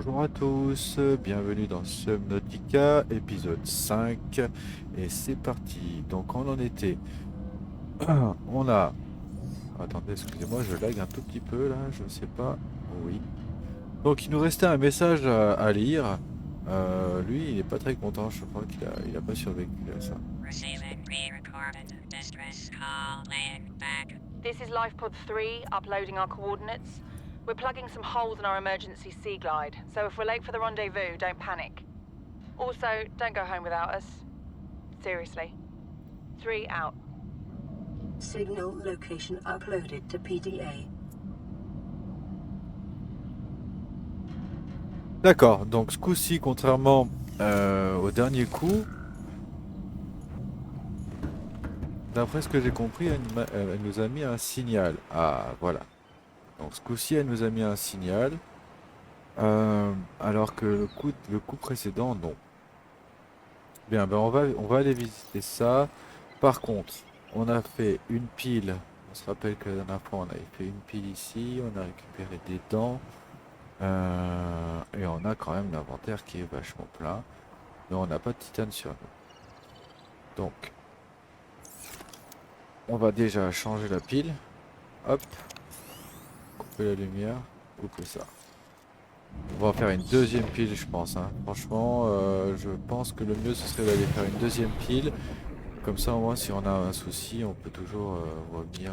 bonjour à tous, bienvenue dans Subnautica, épisode 5, et c'est parti. Donc on en était, on a, attendez, excusez-moi, je lag un tout petit peu là, je sais pas, oui. Donc il nous restait un message à lire. Lui il est pas très content, je crois qu'il a pas survécu à ça. Receiving pre-recorded distress call laying back. This is LifePod 3, uploading our coordinates. We're plugging some holes in our emergency sea glide, so if we're late for the rendezvous, don't panic. Also, don't go home without us. Seriously. 3 out. Signal location uploaded to PDA. D'accord, donc ce coup-ci, contrairement au dernier coup, d'après ce que j'ai compris, elle nous a mis un signal. Ah, voilà. Donc ce coup-ci, elle nous a mis un signal, alors que le coup précédent, non. Bien, ben on va aller visiter ça. Par contre, on a fait une pile. On se rappelle que la dernière fois, on avait fait une pile ici. On a récupéré des dents. Et on a quand même l'inventaire qui est vachement plein. Mais on n'a pas de titane sur nous. Donc, on va déjà changer la pile. Hop. Couper la lumière. Couper ça. On va en faire une deuxième pile, je pense, hein. Franchement, je pense que le mieux ce serait d'aller faire une deuxième pile. Comme ça, au moins, si on a un souci, on peut toujours revenir.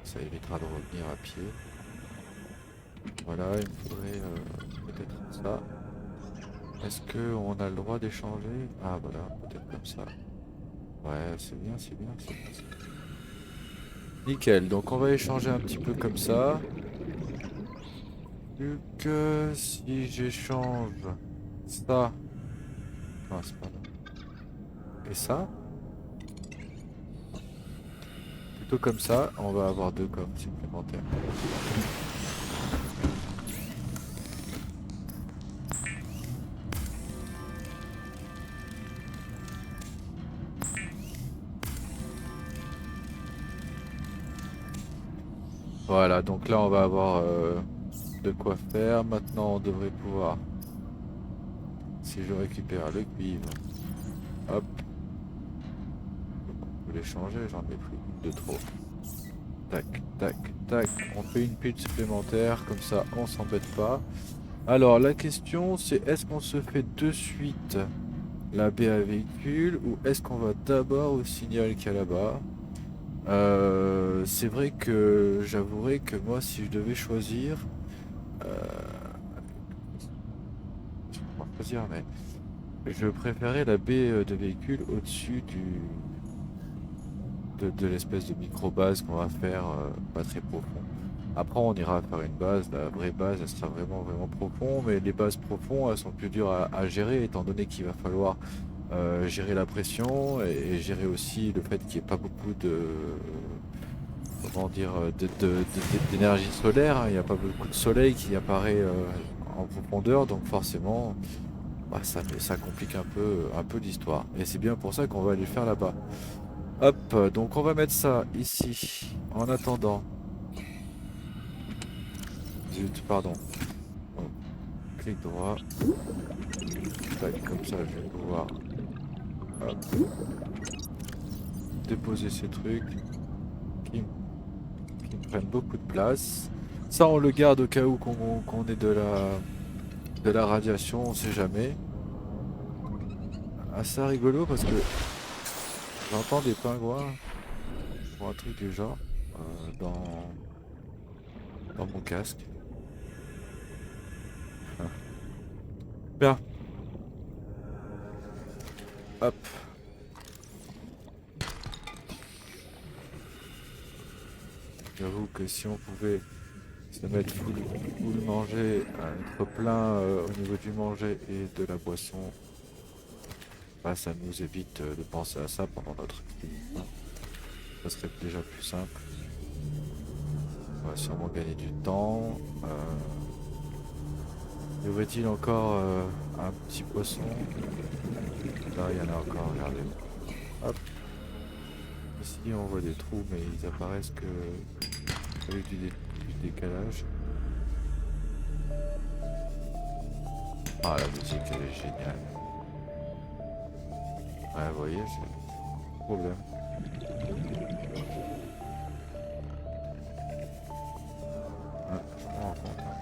Ça évitera de revenir à pied. Voilà, il me faudrait peut-être ça. Est-ce qu'on a le droit d'échanger? Ah, voilà, peut-être comme ça. Ouais, c'est bien, c'est bien, c'est bien. Nickel, donc on va échanger un petit peu comme ça. Vu que si j'échange ça. Non, c'est pas là. Et ça. Plutôt comme ça, on va avoir 2 coffres supplémentaires. Voilà, donc là on va avoir de quoi faire. Maintenant on devrait pouvoir, si je récupère le cuivre, hop, on peut l'échanger, j'en ai pris une de trop. Tac, tac, tac, on fait une pile supplémentaire, comme ça on s'embête pas. Alors la question c'est, est-ce qu'on se fait de suite la baie à véhicule ou est-ce qu'on va d'abord au signal qu'il y a là-bas? C'est vrai que j'avouerai que moi si je devais choisir, on va choisir, mais je préférais la baie de véhicule au-dessus de l'espèce de micro-base qu'on va faire, pas très profond. Après on ira faire une base, la vraie base elle sera vraiment vraiment profond, mais les bases profondes elles sont plus dures à gérer étant donné qu'il va falloir gérer la pression et gérer aussi le fait qu'il n'y ait pas beaucoup de, comment dire, d'énergie solaire, hein. Il n'y a pas beaucoup de soleil qui apparaît en profondeur, donc forcément bah, ça complique un peu l'histoire. Et c'est bien pour ça qu'on va aller le faire là-bas. Hop, donc on va mettre ça ici en attendant. Zut, pardon. Donc, clic droit. Tac, comme ça je vais pouvoir hop, déposer ces trucs qui me prennent beaucoup de place. Ça on le garde au cas où qu'on ait de la radiation, on sait jamais. Assez rigolo parce que j'entends des pingouins ou un truc du genre dans mon casque. Bien, hop. J'avoue que si on pouvait se mettre full manger, être plein au niveau du manger et de la boisson, bah, ça nous évite de penser à ça pendant notre activité. Ça serait déjà plus simple. On va sûrement gagner du temps. Y aurait-il encore un petit poisson? Là, il y en a encore, regardez. Hop. Ici, on voit des trous, mais ils apparaissent que avec du décalage. Ah, la musique elle est géniale. Ouais, vous voyez, c'est un problème. Ouais, je me rends compte, hein.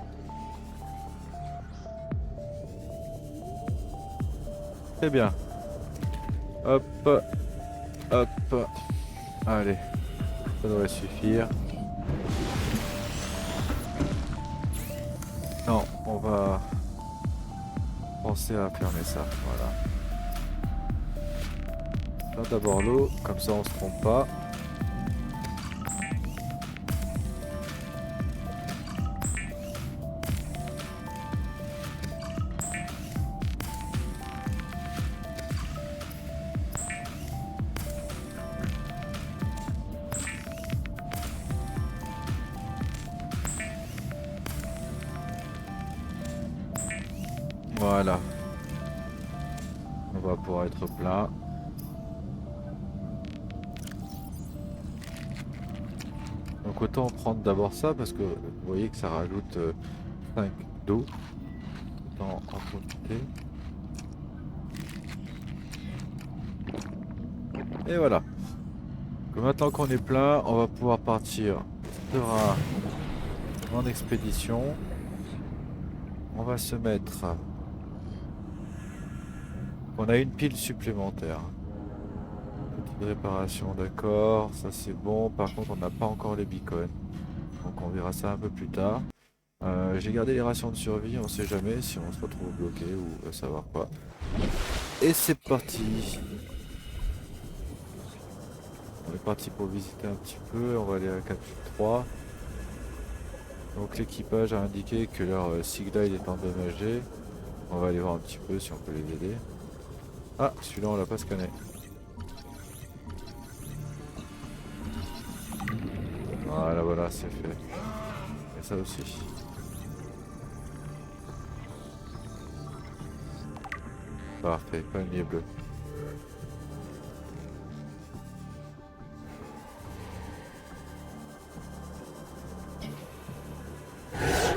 Très bien. Hop, hop. Allez, ça devrait suffire. Non, on va penser à fermer ça. Voilà. Là d'abord l'eau, comme ça on se trompe pas. Voilà. On va pouvoir être plein. Donc autant prendre d'abord ça parce que vous voyez que ça rajoute 5 d'eau. Autant en profiter. Et voilà. Donc maintenant qu'on est plein, on va pouvoir partir serein en expédition. On va se mettre. On a une pile supplémentaire. Petite réparation, d'accord, ça c'est bon. Par contre, on n'a pas encore les beacons. Donc on verra ça un peu plus tard. J'ai gardé les rations de survie, on sait jamais si on se retrouve bloqué ou savoir quoi. Et c'est parti. On est parti pour visiter un petit peu, on va aller à capsule 3. Donc l'équipage a indiqué que leur Seaglide est endommagé. On va aller voir un petit peu si on peut les aider. Ah, celui-là on l'a pas scanné. Voilà, voilà, c'est fait. Et ça aussi. Parfait, palmier bleu.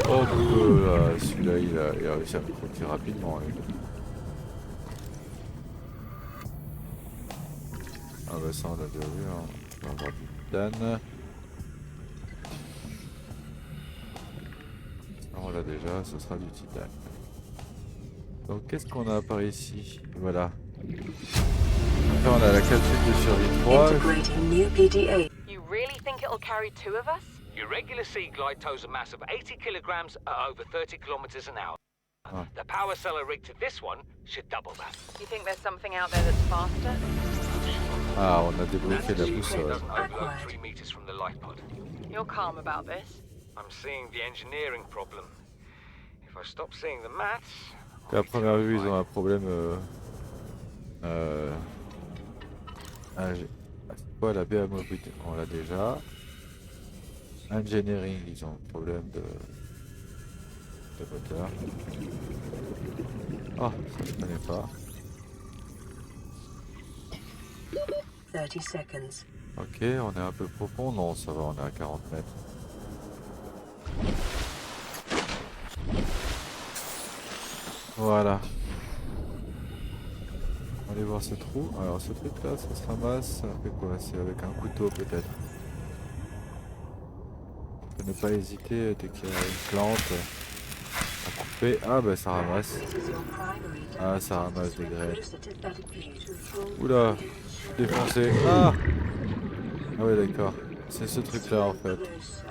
Oh là, celui-là il a réussi à me croquer rapidement. Lui. Ah bah ça on l'a déjà vu, hein. On va avoir du titane. On l'a déjà, ce sera du titane. Donc qu'est-ce qu'on a par ici? Voilà. Après on a la capsule de survie 3. Integrating new PDA. You really think it'll carry two of us? Your regular Seaglide tows a mass of 80 kilograms at over 30 kilometers an hour. Ah. The power cellar rigged to this one should double that. You think there's something out there that's faster? Ah, on a débloqué la It boussole. doesn't overload 3 meters from the life pod. You're calm about this. I'm seeing the engineering problem. If I stop seeing the maths... À première vue, ils ont un problème. C'est quoi la BA mobilité? On l'a déjà. Engineering, ils ont un problème de moteur. Ah, ça je connais pas. 30 seconds. Ok, on est un peu profond. Non, ça va, on est à 40 mètres. Voilà. On va aller voir ce trou. Alors ce truc là, ça se ramasse. Ça fait quoi? C'est avec un couteau peut-être. Faut ne pas hésiter dès qu'il y a une plante à couper. Ah bah ça ramasse. This is your primary Ah ça ramasse des graines. synthetic view to full Oula, je suis défoncé. Ah ah ouais d'accord. C'est ce truc là en fait. closer.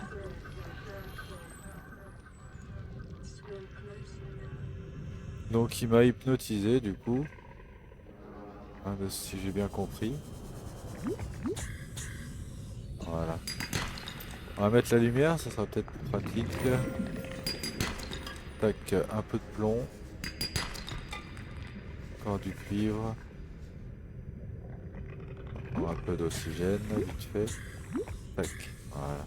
Swim closer. Donc il m'a hypnotisé du coup. Ah, si j'ai bien compris. Voilà. On va mettre la lumière, ça sera peut-être plus pratique. Tac, un peu de plomb. Encore du cuivre. Encore un peu d'oxygène, vite fait. Tac, voilà.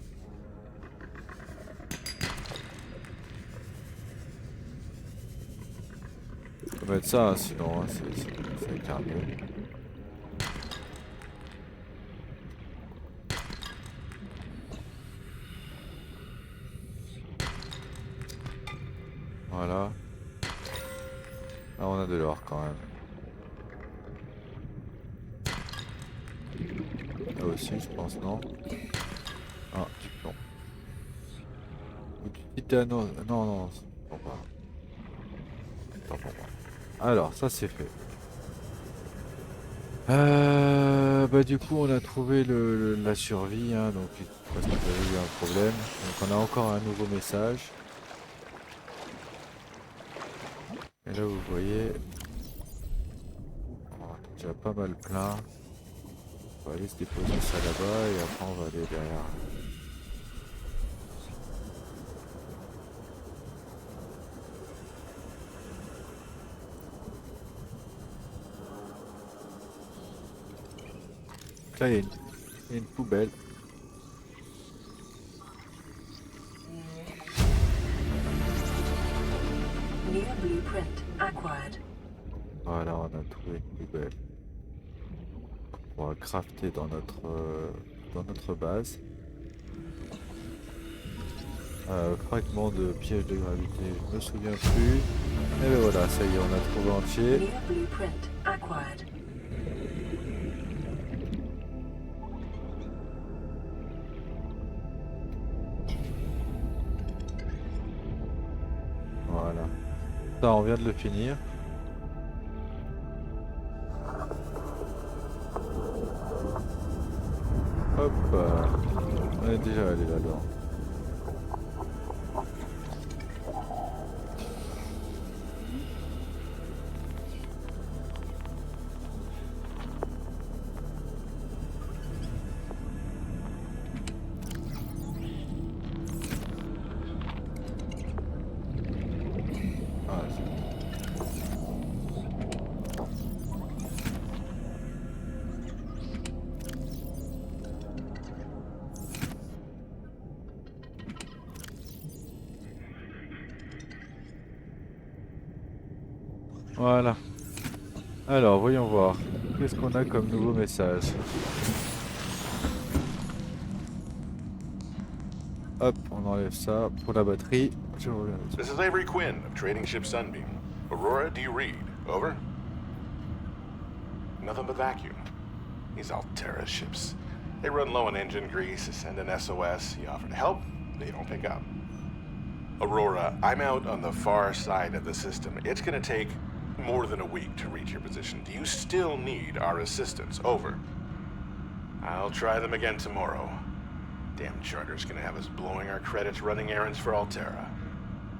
On va mettre ça, hein, sinon hein, ça éclaire mieux. Voilà. Ah, on a de l'or quand même. Là aussi, je pense, non? Ah, du plomb. Ou du titane. Non, non, non, c'est bon, pas. Attends pour moi. Alors, ça c'est fait. Bah du coup, on a trouvé la survie, hein, donc parce qu'on avait eu un problème. Donc on a encore un nouveau message. Et là, vous voyez, on est déjà pas mal plein. On va aller se déposer ça là-bas et après on va aller derrière. Là, il y a une poubelle. New blueprint acquired. Voilà, on a trouvé une poubelle. On va crafter dans notre base. Fragment de piège de gravité, je me souviens plus. Et ben voilà, ça y est, on a trouvé entier. New blueprint acquired. Voilà. Ça, on vient de le finir. Hop, on est déjà allé là-dedans. Ah, voilà. Alors, voyons voir. Qu'est-ce qu'on a comme nouveau message? Hop, on enlève ça pour la batterie. Je reviens dessus. This is Avery Quinn of Trading Ship Sunbeam. Aurora, do you read? Over? Nothing but vacuum. These Altera ships. They run low on engine grease, send an SOS, you offer to help, they don't pick up. Aurora, I'm out on the far side of the system. It's gonna take more than a week to reach your position. Do you still need our assistance? Over. I'll try them again tomorrow. Damn charter's gonna have us blowing our credits running errands for Altera.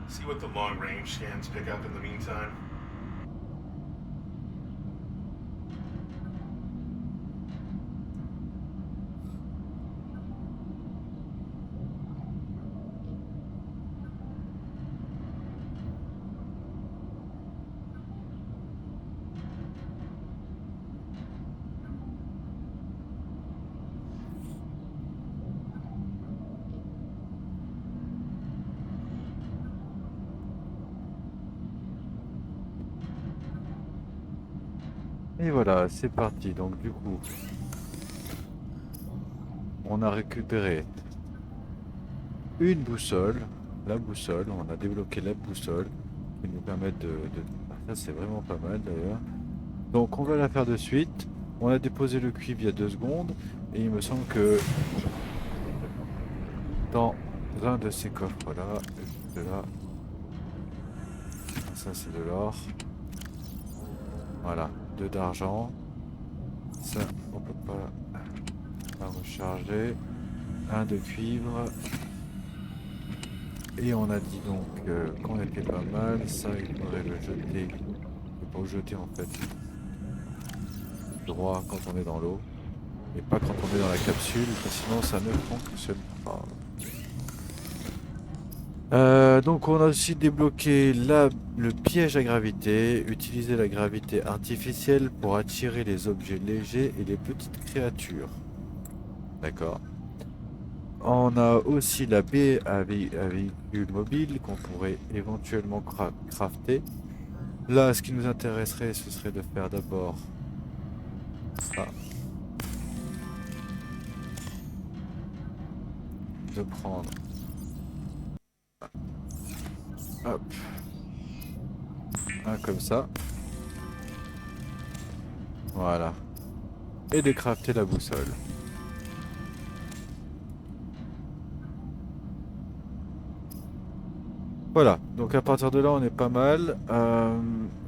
See what the long-range scans pick up in the meantime? Et voilà, c'est parti. Donc du coup, on a récupéré une boussole, la boussole, on a débloqué la boussole qui nous permet ça c'est vraiment pas mal d'ailleurs. Donc on va la faire de suite. On a déposé le cuivre il y a 2 secondes et il me semble que dans un de ces coffres là, juste là, ça c'est de l'or. Voilà, 2 d'argent. Ça on peut pas la recharger. 1 de cuivre. Et on a dit donc qu'on était pas mal, ça il faudrait le jeter, il faut le jeter en fait droit quand on est dans l'eau et pas quand on est dans la capsule, sinon ça ne fonctionne pas. Donc on a aussi débloqué le piège à gravité, utiliser la gravité artificielle pour attirer les objets légers et les petites créatures. D'accord. On a aussi la baie à véhicule mobile qu'on pourrait éventuellement crafter. Là, ce qui nous intéresserait, ce serait de faire d'abord ça. De prendre. Hop. Un comme ça. Voilà. Et de crafter la boussole. Voilà, donc à partir de là on est pas mal.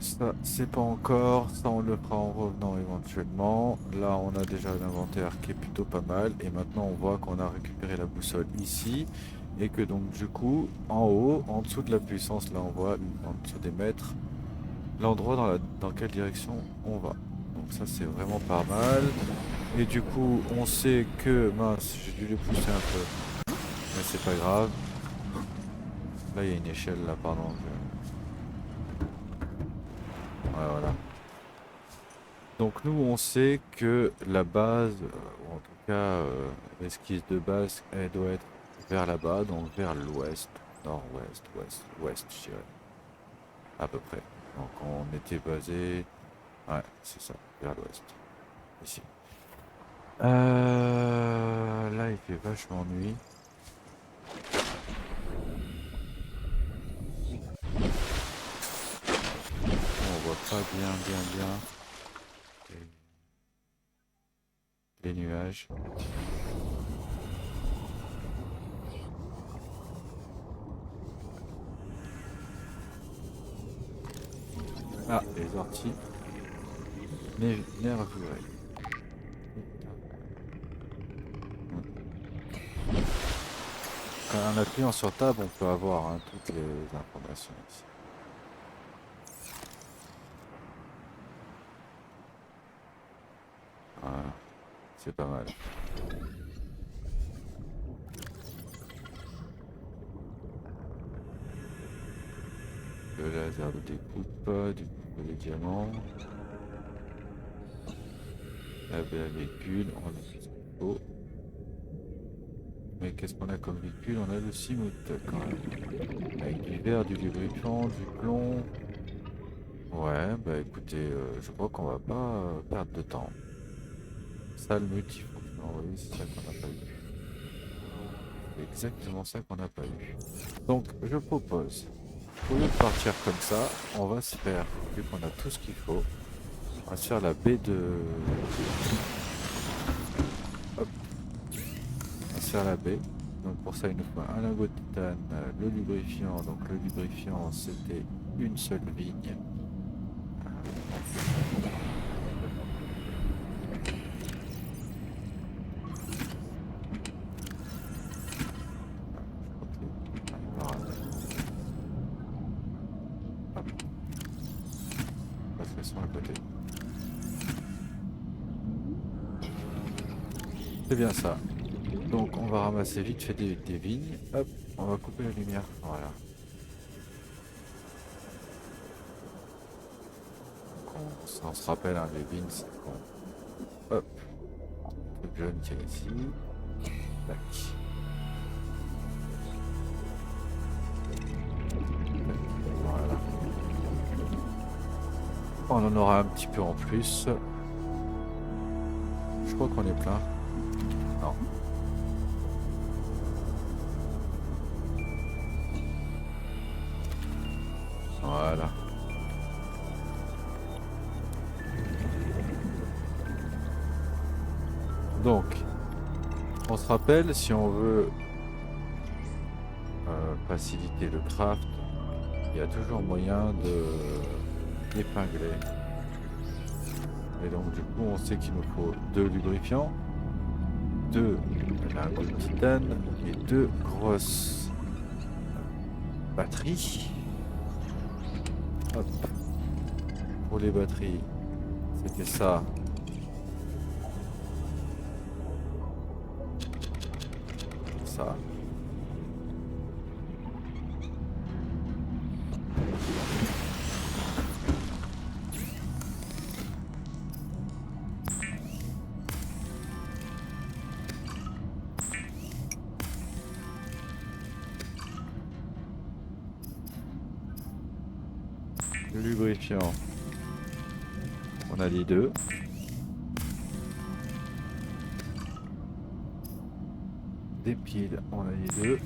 Ça c'est pas encore, ça on le fera en revenant éventuellement. Là on a déjà l'inventaire qui est plutôt pas mal. Et maintenant on voit qu'on a récupéré la boussole ici. Et que donc du coup en haut, en dessous de la puissance, là on voit en dessous des mètres, l'endroit dans quelle direction on va. Donc ça c'est vraiment pas mal. Et du coup on sait que, mince, j'ai dû les pousser un peu. Mais c'est pas grave. Là, il y a une échelle, là, pardon. Ouais, voilà. Donc, nous, on sait que la base, ou en tout cas, l'esquisse de base, elle doit être vers là-bas, donc vers l'ouest, nord-ouest, ouest, je dirais, à peu près. Donc, on était basé... Ouais, c'est ça, vers l'ouest, ici. Là, il fait vachement nuit. On voit pas bien les nuages. Ah, les orties nervurées. En appuyant sur Tab, on peut avoir hein, toutes les informations ici. Voilà, c'est pas mal. Le laser de découpe, découpe les diamants. La véhicule, on a tout ce qu'il faut. Mais qu'est-ce qu'on a comme véhicule? On a le Simout quand même. Avec du verre, du lubrifiant, du plomb. Ouais, bah écoutez, je crois qu'on va pas perdre de temps. Salle multifonction, oui, c'est ça qu'on n'a pas eu. C'est exactement ça qu'on n'a pas eu. Donc, je propose, au lieu de partir comme ça, on va se faire, vu qu'on a tout ce qu'il faut, on va se faire la baie de... Hop. On va se faire la baie. Donc pour ça, il nous faut un lingot de titane, le lubrifiant. Donc le lubrifiant, c'était une seule vigne. À côté. C'est bien ça. Donc on va ramasser vite fait des vignes. Hop, on va couper la lumière. Voilà. On se rappelle, hein, les vignes, c'est bon. Hop. Le truc jaune qui est ici. Tac. Voilà. On en aura un petit peu en plus. Je crois qu'on est plein. Non. Voilà. Donc, on se rappelle, si on veut faciliter le craft, il y a toujours moyen de d'épingler. Et donc du coup, on sait qu'il nous faut 2 lubrifiants, 2 lingots de titane et 2 grosses batteries. Hop. Pour les batteries, c'était ça. Ça. Le lubrifiant, on a les 2. Des piles, on a les 2.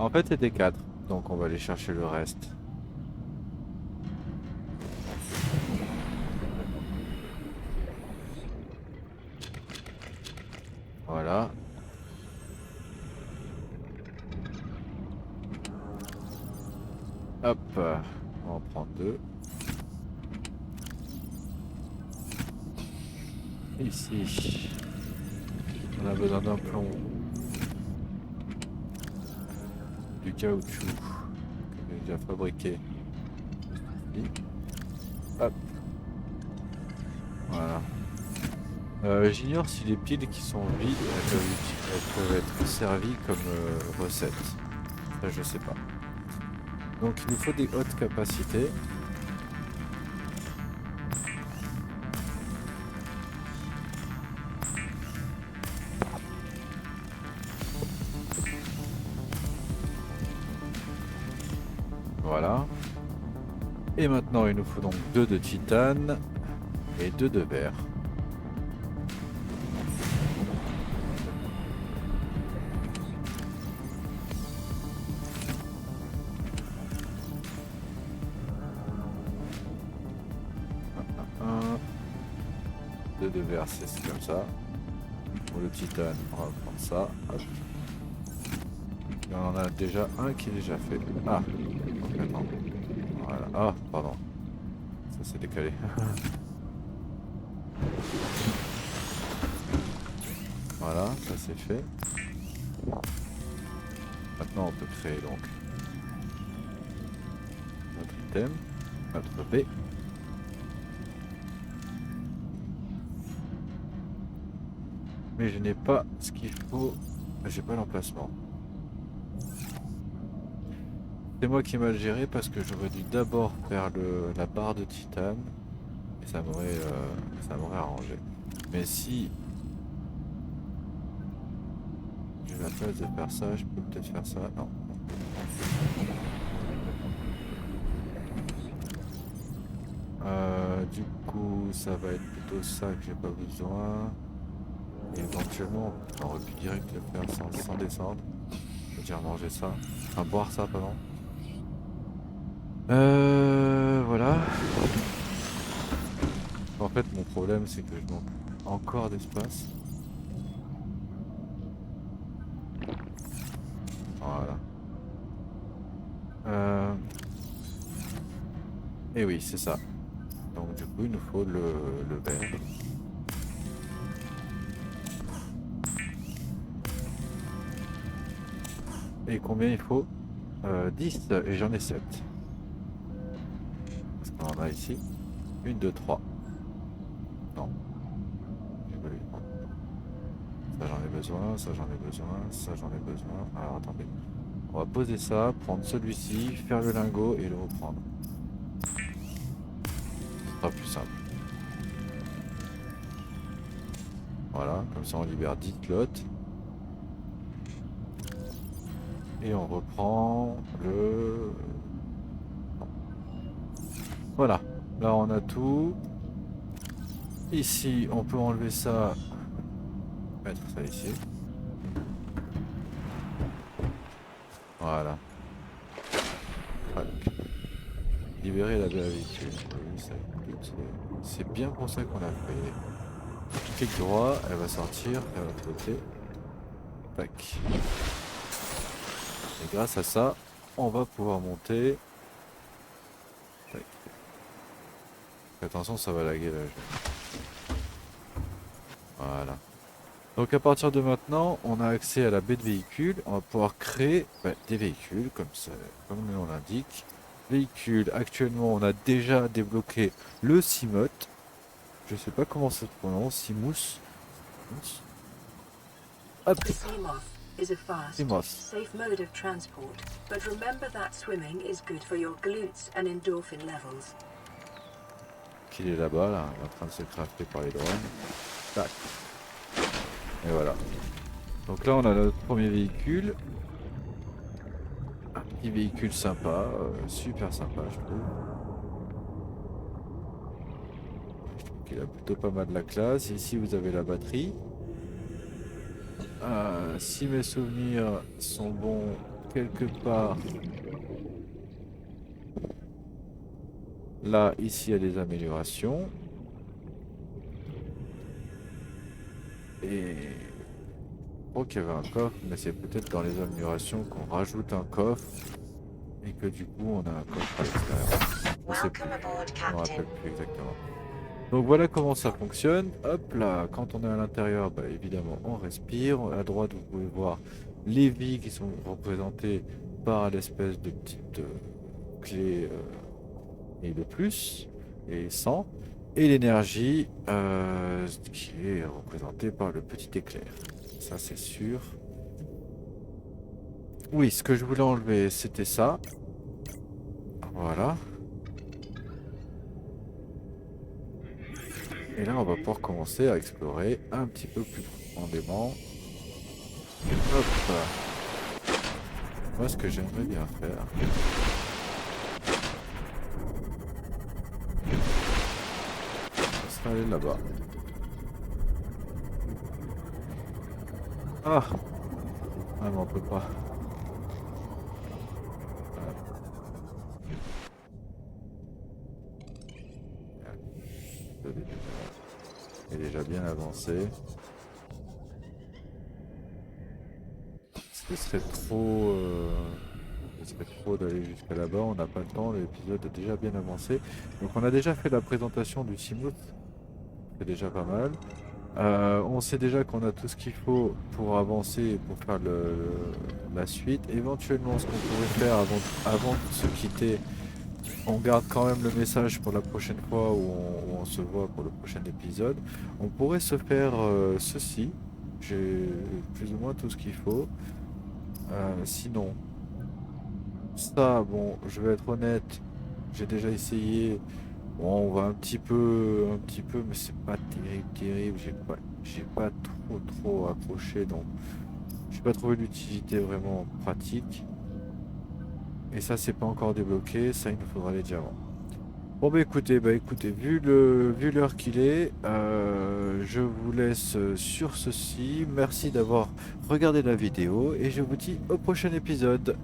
En fait, c'était 4. Donc on va aller chercher le reste. Voilà. Hop, on va en prendre 2. Ici, on a besoin d'un plomb, du caoutchouc que j'ai déjà fabriqué. Ici. Hop, voilà. J'ignore si les piles qui sont vides elles peuvent être servies comme recette. Ça, je sais pas. Donc il nous faut des hautes capacités. Voilà. Et maintenant il nous faut donc 2 de titane et 2 de verre. De verre, c'est comme ça. Pour le titane, on va prendre ça. Hop. Et on en a déjà un qui est déjà fait. Ah, complètement. Voilà. Ah, pardon. Ça s'est décalé. Voilà, ça c'est fait. Maintenant on peut créer donc notre item, notre B. Mais je n'ai pas ce qu'il faut. J'ai pas l'emplacement. C'est moi qui ai mal géré parce que j'aurais dû d'abord faire la barre de titane et ça m'aurait arrangé. Mais si j'ai la place de faire ça, je peux peut-être faire ça. Non. Du coup, ça va être plutôt ça que j'ai pas besoin. Et éventuellement, on aurait pu direct le faire sans descendre. Je veux dire manger ça. Enfin, boire ça, pardon. Voilà. En fait, mon problème, c'est que je manque encore d'espace. Voilà. Et oui, c'est ça. Donc, du coup, il nous faut le verre. Et combien il faut 10 et j'en ai 7. Parce qu'on en a ici 1, 2, 3. Non. J'ai pas eu. Ça j'en ai besoin, ça j'en ai besoin, ça j'en ai besoin. Alors attendez. On va poser ça, prendre celui-ci, faire le lingot et le reprendre. Ce sera plus simple. Voilà, comme ça on libère 10 slots. Et on reprend le... Non. Voilà, là on a tout. Ici, on peut enlever ça, mettre ça ici. Voilà. Tac. Libérer la véhicule. Oui, c'est bien pour ça qu'on a fait. Clic droit, elle va sortir vers l'autre côté. Tac. Et grâce à ça, on va pouvoir monter. Tac. Attention, ça va laguer là. Voilà. Donc à partir de maintenant, on a accès à la baie de véhicules. On va pouvoir créer des véhicules comme ça, comme le nom l'indique. Véhicules, actuellement on a déjà débloqué le Simote. Je sais pas comment ça se prononce, Simous. Hop. The Seamoth is a fast, Seamoth. safe mode of transport, but remember that swimming is good for your glutes and endorphin levels. Qu'il est là-bas, là, il est en train de se crafter par les drones. Tac. Et voilà. Donc là on a notre premier véhicule. Un petit véhicule sympa, super sympa je trouve. Je trouve qu'il a plutôt pas mal de la classe. Ici vous avez la batterie. Si mes souvenirs sont bons, quelque part. Là, ici, il y a des améliorations. Et je crois qu'il y avait un coffre, mais c'est peut-être dans les améliorations qu'on rajoute un coffre et que du coup on a un coffre à l'extérieur. Je sais plus, Welcome aboard, je me rappelle Captain. plus exactement. Donc voilà comment ça fonctionne. Hop là, quand on est à l'intérieur, bah, évidemment on respire. À droite vous pouvez voir les vies qui sont représentées par l'espèce de petite clé et de plus et 100. Et l'énergie qui est représentée par le petit éclair. Ça c'est sûr. Oui, ce que je voulais enlever c'était ça. Voilà. Et là on va pouvoir commencer à explorer un petit peu plus profondément. Hop. Moi ce que j'aimerais bien faire. Aller là-bas. Ah, ah mais on peut pas. Il est déjà bien avancé. Ce serait trop d'aller jusqu'à là-bas. On n'a pas le temps. L'épisode est déjà bien avancé. Donc on a déjà fait la présentation du Seamouth. C'est déjà pas mal. On sait déjà qu'on a tout ce qu'il faut pour avancer et pour faire la suite. Éventuellement, ce qu'on pourrait faire avant de se quitter, on garde quand même le message pour la prochaine fois où on se voit pour le prochain épisode. On pourrait se faire ceci. J'ai plus ou moins tout ce qu'il faut. Sinon, ça, bon, je vais être honnête, j'ai déjà essayé. Bon, on va un petit peu, mais c'est pas terrible. J'ai pas trop accroché, donc j'ai pas trouvé l'utilité vraiment pratique. Et ça, c'est pas encore débloqué. Ça, il nous faudra les diamants. Bon, bah écoutez, vu l'heure qu'il est, je vous laisse sur ceci. Merci d'avoir regardé la vidéo et je vous dis au prochain épisode.